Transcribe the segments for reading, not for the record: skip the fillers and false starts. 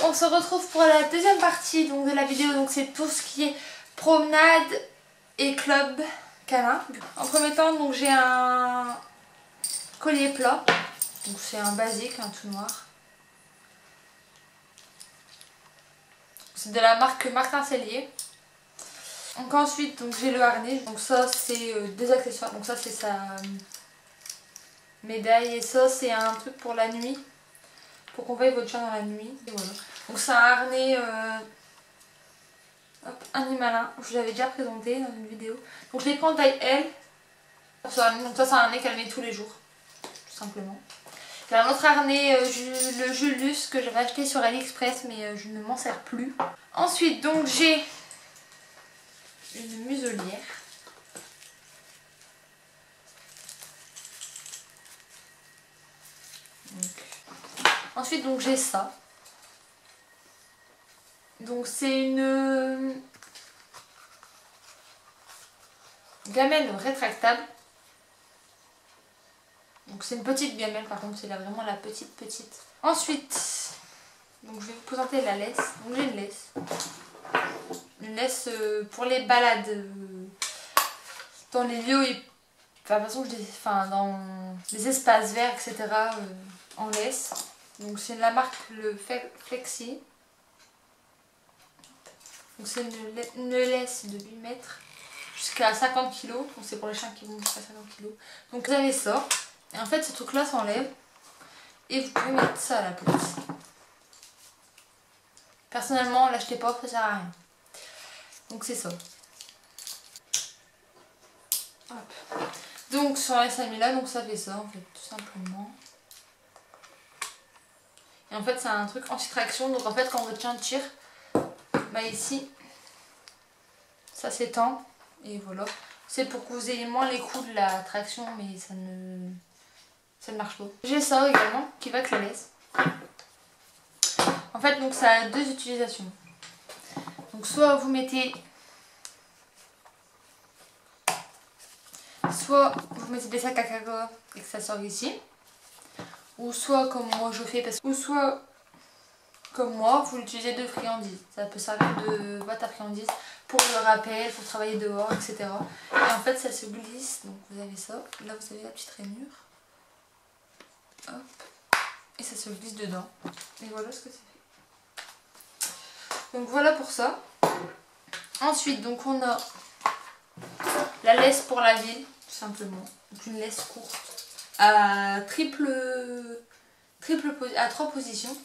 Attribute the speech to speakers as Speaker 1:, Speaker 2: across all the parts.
Speaker 1: on se retrouve pour la deuxième partie donc, de la vidéo. Donc c'est tout ce qui est promenade et club câlin. En premier temps, donc j'ai un collier plat. Donc c'est un basique, un tout noir. C'est de la marque Martin Sellier. Donc ensuite donc j'ai le harnais. Donc ça c'est des accessoires. Donc ça c'est sa médaille et ça c'est un truc pour la nuit. Pour qu'on veille votre chien dans la nuit. Et voilà. Donc c'est un harnais animalin. Je vous l'avais déjà présenté dans une vidéo. Donc je l'ai pris en taille L. Donc ça c'est un harnais qu'elle met tous les jours. Tout simplement. C'est un autre harnais, le Julius, que j'avais acheté sur AliExpress mais je ne m'en sers plus. Ensuite donc j'ai une muselière. Ensuite donc j'ai ça. Donc c'est une gamelle rétractable. Donc c'est une petite gamelle par contre, c'est vraiment la petite. Ensuite, donc je vais vous présenter la laisse. Donc j'ai une laisse. Une laisse pour les balades dans les lieux, enfin, de toute façon, dans les espaces verts, etc. En laisse. Donc c'est la marque le Flexi. Donc c'est une laisse de 8 mètres jusqu'à 50 kg. Donc c'est pour les chiens qui vont jusqu'à 50 kg. Donc vous avez ça. Et en fait ce truc là s'enlève. Et vous pouvez mettre ça à la place. Personnellement l'achetez pas, ça sert à rien. Donc c'est ça. Hop. Donc sur la Samila, donc ça fait ça en fait tout simplement. Et en fait c'est un truc anti-traction. Donc en fait quand votre chien tire, bah ici ça s'étend et voilà. C'est pour que vous ayez moins les coups de la traction mais ça ne marche pas. J'ai ça également qui va avec la laisse. En fait donc ça a deux utilisations. Donc soit vous mettez des sacs à caca et que ça sort ici. Ou soit comme moi je fais ou soit comme moi vous l'utilisez de friandises. Ça peut servir de boîte à friandises pour le rappel, pour travailler dehors, etc. Et en fait ça se glisse. Donc vous avez ça. Là vous avez la petite rainure. Hop. Et ça se glisse dedans. Et voilà ce que ça fait. Donc voilà pour ça. Ensuite donc on a la laisse pour la ville, tout simplement. Donc une laisse courte à à 3 positions.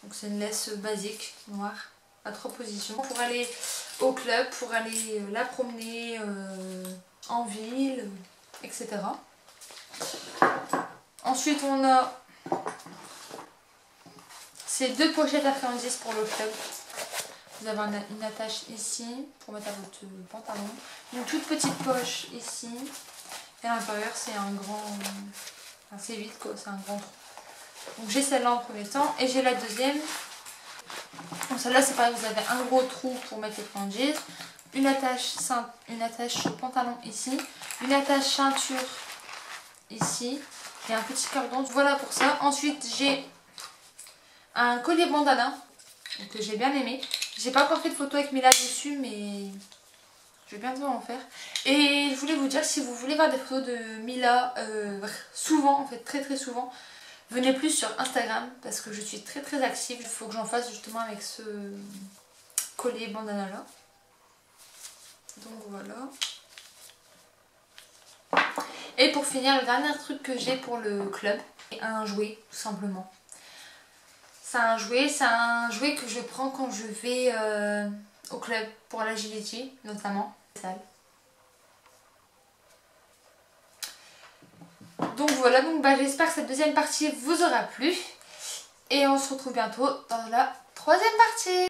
Speaker 1: Donc c'est une laisse basique, noire, à 3 positions. Pour aller au club, pour aller la promener en ville, etc. Ensuite on a ces deux pochettes à friandises pour le club. Vous avez une attache ici pour mettre à votre pantalon. Une toute petite poche ici. Et à l'intérieur c'est un grand... Enfin, c'est vide quoi, c'est un grand trou. Donc j'ai celle-là en premier temps et j'ai la deuxième. Donc celle-là c'est pareil, vous avez un gros trou pour mettre les friandises. Une attache pantalon ici. Une attache ceinture ici. Et un petit cordon. Voilà pour ça. Ensuite j'ai un collier bandana que j'ai bien aimé. J'ai pas encore fait de photo avec Mila dessus mais je vais bientôt en faire. Et je voulais vous dire, si vous voulez voir des photos de Mila souvent, en fait très souvent, venez plus sur Instagram parce que je suis très active. Il faut que j'en fasse justement avec ce collier bandana là. Donc voilà. Et pour finir, le dernier truc que j'ai pour le club, c'est un jouet tout simplement. C'est un jouet que je prends quand je vais au club pour l'agility notamment. Donc voilà, j'espère que cette deuxième partie vous aura plu. Et on se retrouve bientôt dans la troisième partie.